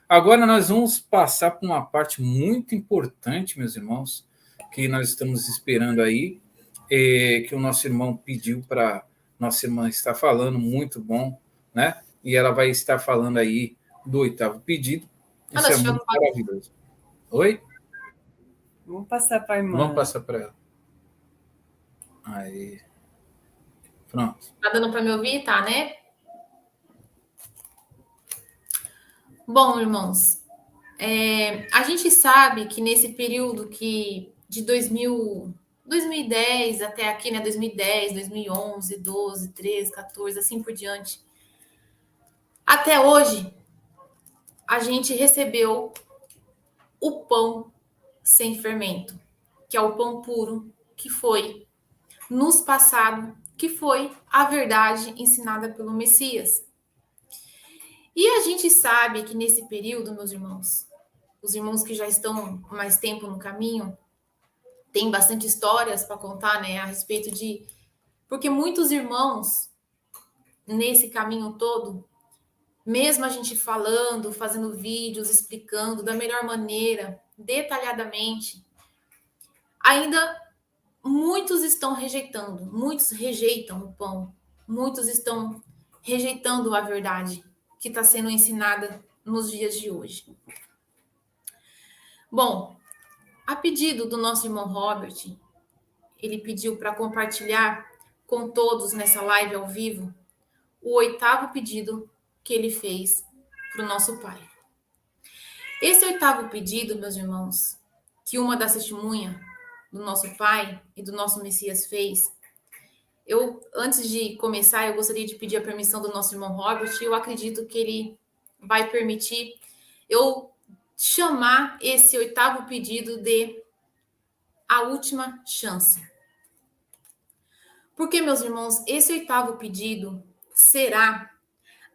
Agora nós vamos passar por uma parte muito importante, meus irmãos, que nós estamos esperando aí, que o nosso irmão pediu para nossa irmã estar falando, muito bom, né? E ela vai estar falando aí do oitavo pedido. Isso é muito maravilhoso. Oi? Vamos passar para a irmã. Vamos passar para ela. Aí. Pronto. Tá dando para me ouvir? Tá, né? Bom, irmãos, a gente sabe que nesse período de 2010 até aqui, né? 2010, 2011, 12, 13, 14, assim por diante. Até hoje, a gente recebeu o pão sem fermento, que é o pão puro, que foi nos passado, que foi a verdade ensinada pelo Messias. E a gente sabe que nesse período, meus irmãos, os irmãos que já estão mais tempo no caminho, tem bastante histórias para contar, né, a respeito de... Porque muitos irmãos, nesse caminho todo, mesmo a gente falando, fazendo vídeos, explicando da melhor maneira, detalhadamente, ainda muitos estão rejeitando, muitos rejeitam o pão, muitos estão rejeitando a verdade que está sendo ensinada nos dias de hoje. Bom, a pedido do nosso irmão Robert, ele pediu para compartilhar com todos nessa live ao vivo o oitavo pedido que ele fez para o nosso Pai. Esse oitavo pedido, meus irmãos, que uma das testemunhas do nosso Pai e do nosso Messias fez, antes de começar, eu gostaria de pedir a permissão do nosso irmão Robert, e eu acredito que ele vai permitir eu chamar esse oitavo pedido de a última chance. Porque, meus irmãos, esse oitavo pedido será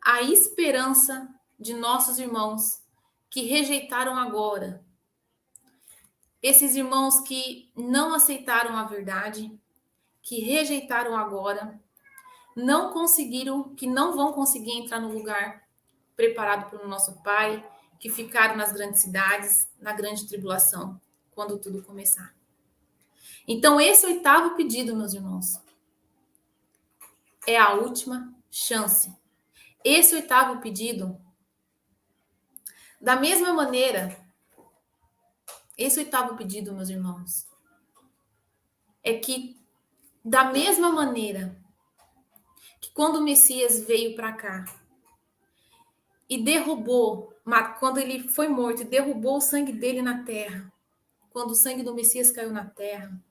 a esperança de nossos irmãos que rejeitaram agora. Esses irmãos que não aceitaram a verdade, que rejeitaram agora, não conseguiram, que não vão conseguir entrar no lugar preparado pelo nosso Pai, que ficaram nas grandes cidades, na grande tribulação, quando tudo começar. Então, esse oitavo pedido, meus irmãos, é a última chance. Esse oitavo pedido, da mesma maneira, esse oitavo pedido, meus irmãos, é que, da mesma maneira que quando o Messias veio para cá e derrubou, quando ele foi morto e derrubou o sangue dele na terra, quando o sangue do Messias caiu na terra,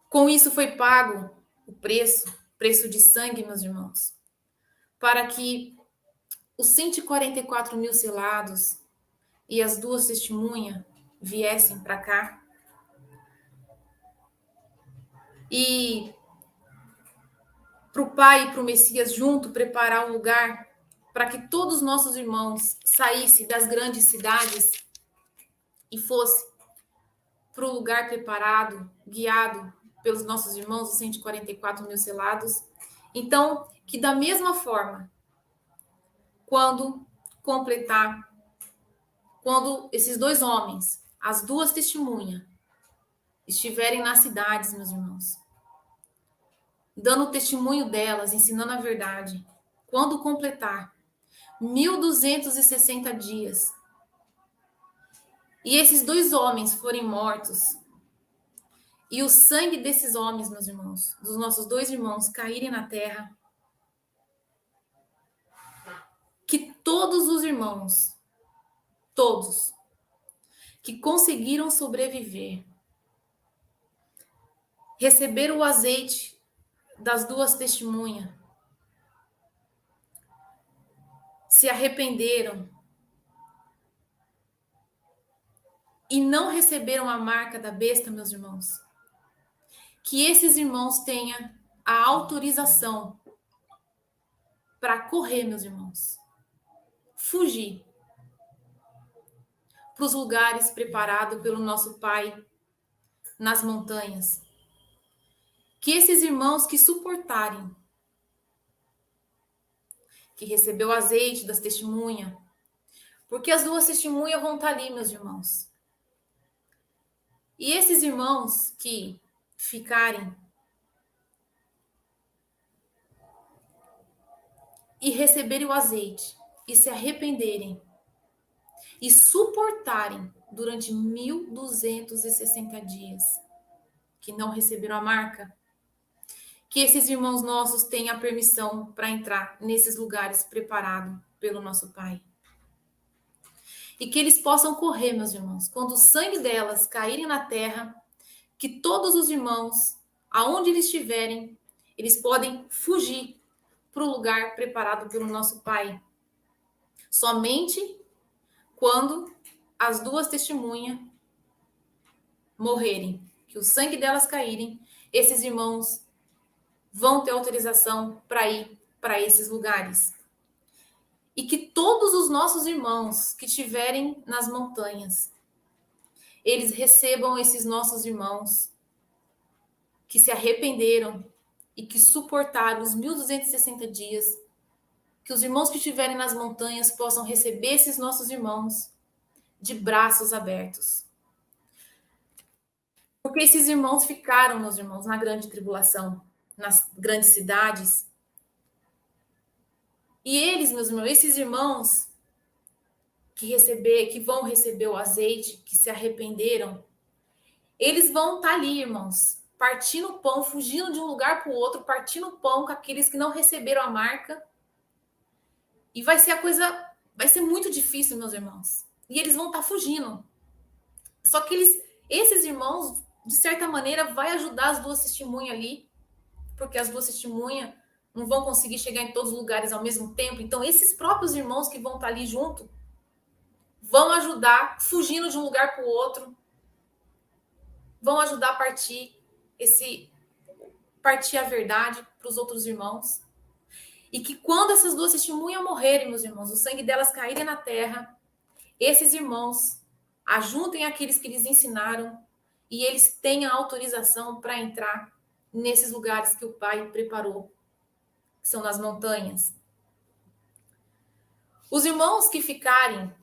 com isso foi pago o preço de sangue, meus irmãos, para que os 144 mil selados e as duas testemunhas viessem para cá e para o Pai e para o Messias junto preparar um lugar para que todos os nossos irmãos saíssem das grandes cidades e fossem para o lugar preparado, guiado pelos nossos irmãos, os 144 mil selados. Então, que da mesma forma, quando esses dois homens, as duas testemunhas, estiverem nas cidades, meus irmãos, dando o testemunho delas, ensinando a verdade, quando completar 1.260 dias, e esses dois homens forem mortos, e o sangue desses homens, meus irmãos, dos nossos dois irmãos, caírem na terra, que todos os irmãos, todos, que conseguiram sobreviver, receberam o azeite das duas testemunhas, se arrependeram e não receberam a marca da besta, meus irmãos, que esses irmãos tenham a autorização para correr, meus irmãos, fugir para os lugares preparados pelo nosso Pai nas montanhas. Que esses irmãos que suportarem, que recebeu o azeite das testemunhas, Porque as duas testemunhas vão estar ali, meus irmãos. E esses irmãos que ficarem e receberem o azeite e se arrependerem e suportarem durante 1260 dias que não receberam a marca, que esses irmãos nossos tenham a permissão para entrar nesses lugares preparados pelo nosso Pai. E que eles possam correr, meus irmãos, quando o sangue delas caírem na terra, que todos os irmãos, aonde eles estiverem, eles podem fugir para o lugar preparado pelo nosso Pai. Somente quando as duas testemunhas morrerem, que o sangue delas caírem, esses irmãos vão ter autorização para ir para esses lugares. E que todos os nossos irmãos que estiverem nas montanhas, eles recebam esses nossos irmãos que se arrependeram e que suportaram os 1260 dias, que os irmãos que estiverem nas montanhas possam receber esses nossos irmãos de braços abertos. Porque esses irmãos ficaram, meus irmãos, na grande tribulação, nas grandes cidades. E eles, meus irmãos, esses irmãos que vão receber o azeite, que se arrependeram, eles vão estar ali, irmãos, partindo o pão, fugindo de um lugar para o outro, partindo o pão com aqueles que não receberam a marca. E vai ser muito difícil, meus irmãos. E eles vão estar fugindo. Só que esses irmãos, de certa maneira, vai ajudar as duas testemunhas ali, porque as duas testemunhas não vão conseguir chegar em todos os lugares ao mesmo tempo. Então, esses próprios irmãos que vão estar ali junto vão ajudar, fugindo de um lugar para o outro, vão ajudar a partir a verdade para os outros irmãos. E que quando essas duas testemunhas morrerem, meus irmãos, o sangue delas caírem na terra, esses irmãos ajuntem aqueles que lhes ensinaram e eles tenham autorização para entrar nesses lugares que o Pai preparou, que são nas montanhas. Os irmãos que ficarem,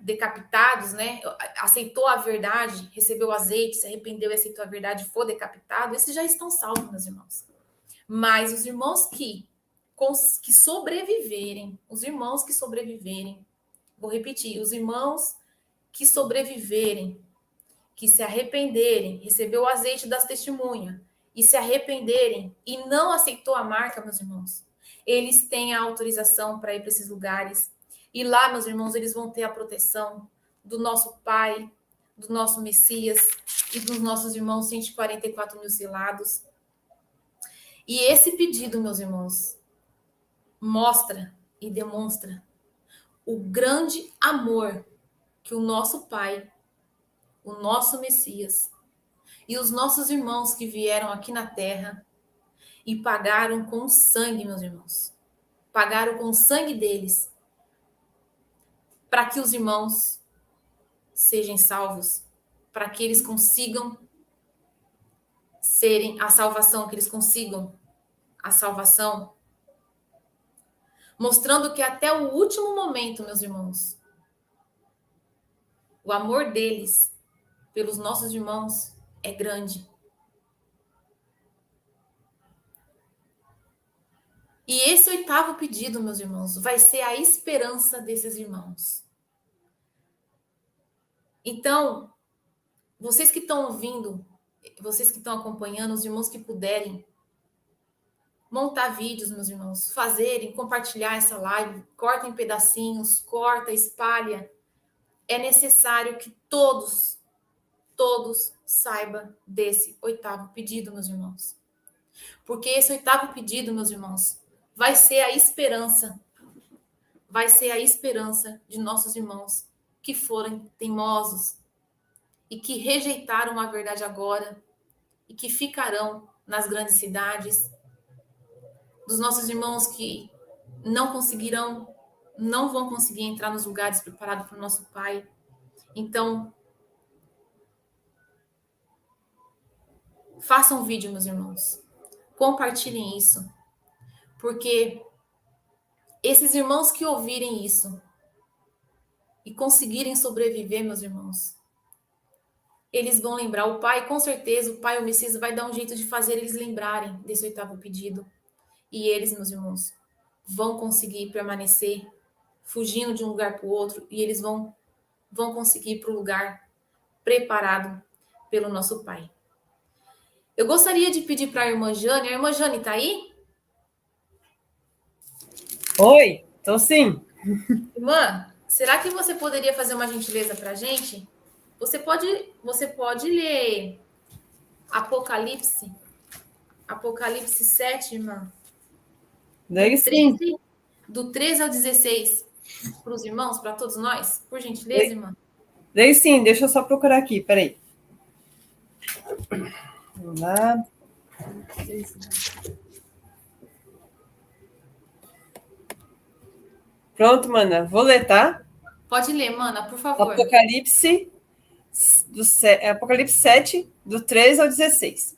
decapitados, né? Aceitou a verdade, recebeu o azeite, se arrependeu e aceitou a verdade, for decapitado, esses já estão salvos, meus irmãos. Mas os irmãos que sobreviverem, vou repetir, os irmãos que sobreviverem, que se arrependerem, recebeu o azeite das testemunhas e se arrependerem e não aceitou a marca, meus irmãos, eles têm a autorização para ir para esses lugares. E lá, meus irmãos, eles vão ter a proteção do nosso Pai, do nosso Messias e dos nossos irmãos 144 mil selados. E esse pedido, meus irmãos, mostra e demonstra o grande amor que o nosso Pai, o nosso Messias e os nossos irmãos que vieram aqui na terra e pagaram com sangue, meus irmãos. Pagaram com o sangue deles para que os irmãos sejam salvos, para que eles consigam serem a salvação, que eles consigam a salvação, mostrando que até o último momento, meus irmãos, o amor deles pelos nossos irmãos é grande. E esse 8º pedido, meus irmãos, vai ser a esperança desses irmãos. Então, vocês que estão ouvindo, vocês que estão acompanhando, os irmãos que puderem montar vídeos, meus irmãos, compartilhar essa live, corta em pedacinhos, corta, espalha. É necessário que todos saibam desse 8º pedido, meus irmãos. Porque esse 8º pedido, meus irmãos, vai ser a esperança de nossos irmãos que forem teimosos e que rejeitaram a verdade agora e que ficarão nas grandes cidades, dos nossos irmãos que não vão conseguir entrar nos lugares preparados para o nosso Pai. Então, façam um vídeo, meus irmãos. Compartilhem isso. Porque esses irmãos que ouvirem isso, e conseguirem sobreviver, meus irmãos, eles vão lembrar. O Pai, com certeza, o Pai, o Messias, vai dar um jeito de fazer eles lembrarem desse 8º pedido. E eles, meus irmãos, vão conseguir permanecer fugindo de um lugar para o outro, e eles vão conseguir ir para o lugar preparado pelo nosso Pai. Eu gostaria de pedir para a irmã Jane. A irmã Jane está aí? Oi, tô sim. Irmã, será que você poderia fazer uma gentileza para a gente? Você pode ler Apocalipse 7, irmã? Daí sim. Do 13 ao 16, para os irmãos, para todos nós? Por gentileza, irmã? Daí sim, deixa eu só procurar aqui, peraí. Vamos lá. Pronto, mana. Vou ler, tá? Pode ler, mana, por favor. Apocalipse 7, do 13 ao 16.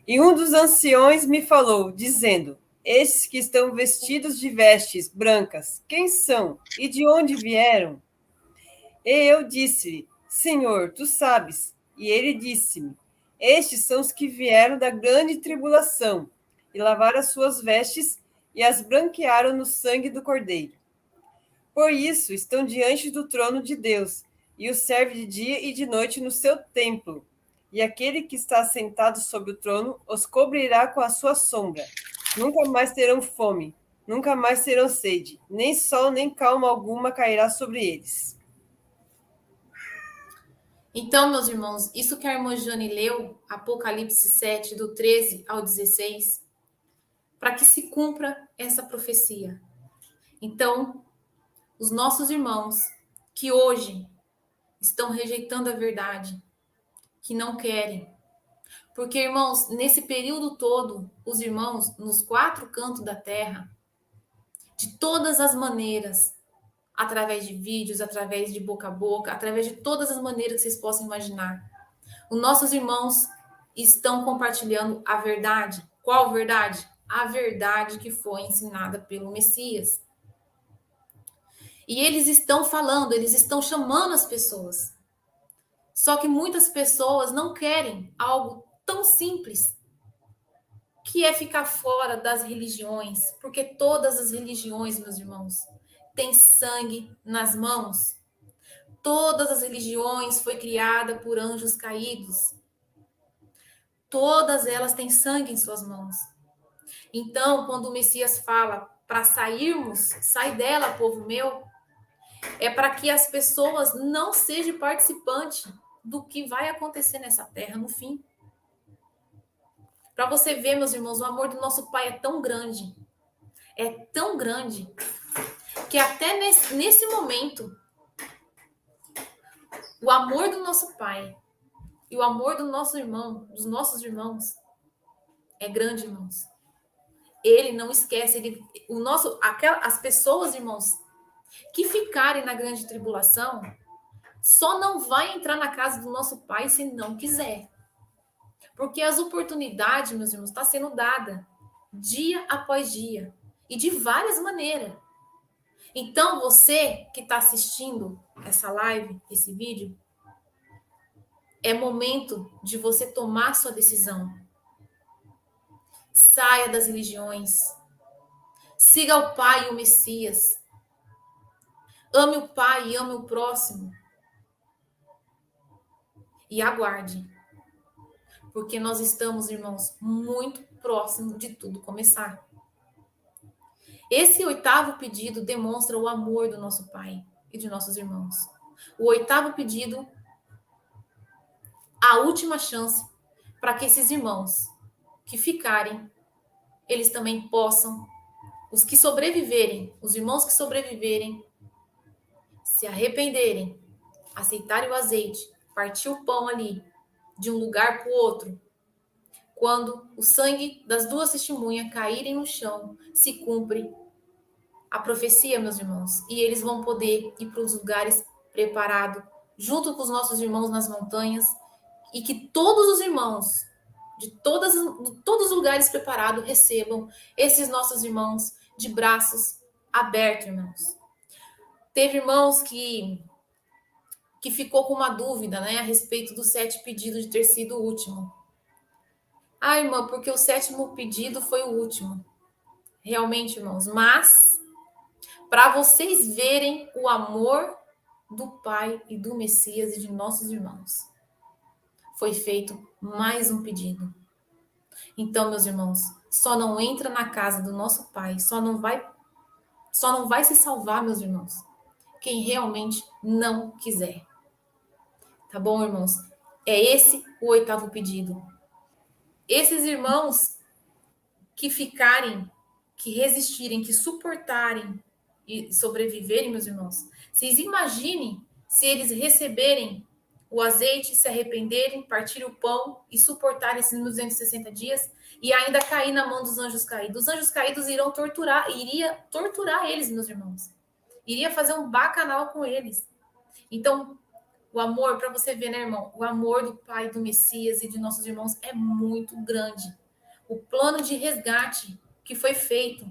E um dos anciões me falou, dizendo: estes que estão vestidos de vestes brancas, quem são e de onde vieram? E eu disse: Senhor, tu sabes. E ele disse-me: estes são os que vieram da grande tribulação, e lavaram as suas vestes e as branquearam no sangue do Cordeiro. Por isso estão diante do trono de Deus, e o serve de dia e de noite no seu templo. E aquele que está sentado sobre o trono os cobrirá com a sua sombra. Nunca mais terão fome, nunca mais terão sede, nem sol nem calma alguma cairá sobre eles. Então, meus irmãos, isso que a irmã Jane leu, Apocalipse 7, do 13 ao 16, para que se cumpra essa profecia. Então, os nossos irmãos que hoje estão rejeitando a verdade, que não querem. Porque, irmãos, nesse período todo, os irmãos, nos 4 cantos da terra, de todas as maneiras, através de vídeos, através de boca a boca, através de todas as maneiras que vocês possam imaginar, os nossos irmãos estão compartilhando a verdade. Qual verdade? A verdade que foi ensinada pelo Messias. E eles estão falando, eles estão chamando as pessoas. Só que muitas pessoas não querem algo tão simples, que é ficar fora das religiões, porque todas as religiões, meus irmãos, têm sangue nas mãos. Todas as religiões foi criada por anjos caídos. Todas elas têm sangue em suas mãos. Então, quando o Messias fala para sairmos, sai dela, povo meu, é para que as pessoas não sejam participantes do que vai acontecer nessa terra no fim. Para você ver, meus irmãos, o amor do nosso Pai é tão grande, que até nesse momento, o amor do nosso Pai e o amor do nosso irmão, dos nossos irmãos, é grande, irmãos. Ele não esquece, as pessoas, irmãos, que ficarem na grande tribulação, só não vai entrar na casa do nosso Pai se não quiser. Porque as oportunidades, meus irmãos, estão sendo dadas dia após dia e de várias maneiras. Então, você que está assistindo essa live, esse vídeo, é momento de você tomar sua decisão. Saia das religiões. Siga o Pai e o Messias. Ame o Pai e ame o próximo. E aguarde. Porque nós estamos, irmãos, muito próximo de tudo começar. Esse 8º pedido demonstra o amor do nosso Pai e de nossos irmãos. O 8º pedido, a última chance para que esses irmãos que ficarem, eles também possam, os que sobreviverem, os irmãos que sobreviverem, se arrependerem, aceitarem o azeite, partir o pão ali, de um lugar para o outro. Quando o sangue das 2 testemunhas caírem no chão, se cumpre a profecia, meus irmãos. E eles vão poder ir para os lugares preparados, junto com os nossos irmãos nas montanhas, e que todos os irmãos, de todos os lugares preparados, recebam esses nossos irmãos de braços abertos, irmãos. Teve irmãos que ficou com uma dúvida, né, a respeito do 7 pedido de ter sido o último. Ah, irmã, porque o 7º pedido foi o último. Realmente, irmãos, mas para vocês verem o amor do Pai e do Messias e de nossos irmãos, foi feito mais um pedido. Então, meus irmãos, só não entra na casa do nosso Pai, só não vai se salvar, meus irmãos, quem realmente não quiser. Tá bom, irmãos? É esse o 8º pedido. Esses irmãos que ficarem, que resistirem, que suportarem e sobreviverem, meus irmãos, vocês imaginem se eles receberem o azeite, se arrependerem, partirem o pão e suportarem esses 260 dias e ainda cair na mão dos anjos caídos. Os anjos caídos iria torturar eles, meus irmãos. Iria fazer um bacanal com eles. Então, o amor, para você ver, né, irmão? O amor do Pai, do Messias e de nossos irmãos é muito grande. O plano de resgate que foi feito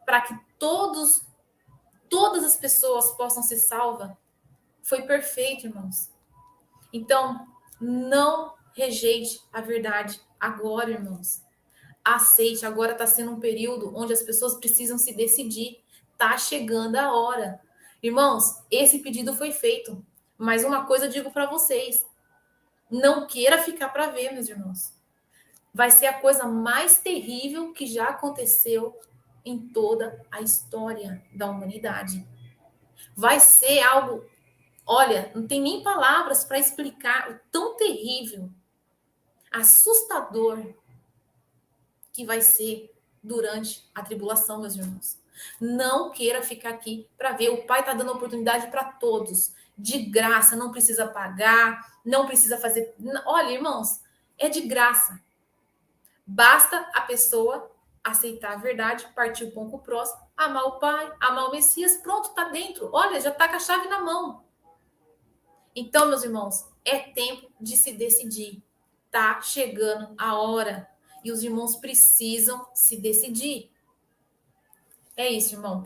para que todas as pessoas possam ser salvas foi perfeito, irmãos. Então, não rejeite a verdade agora, irmãos. Aceite, agora está sendo um período onde as pessoas precisam se decidir. Está chegando a hora. Irmãos, esse pedido foi feito. Mas uma coisa eu digo para vocês. Não queira ficar para ver, meus irmãos. Vai ser a coisa mais terrível que já aconteceu em toda a história da humanidade. Vai ser algo, olha, não tem nem palavras para explicar o tão terrível, assustador que vai ser durante a tribulação, meus irmãos. Não queira ficar aqui para ver. O Pai está dando oportunidade para todos, de graça, não precisa pagar, não precisa fazer. Olha, irmãos, é de graça. Basta a pessoa aceitar a verdade, partir o pão com o próximo, amar o Pai, amar o Messias, pronto, está dentro. Olha, já está com a chave na mão. Então, meus irmãos, é tempo de se decidir. Tá chegando a hora. E os irmãos precisam se decidir. É isso, irmão.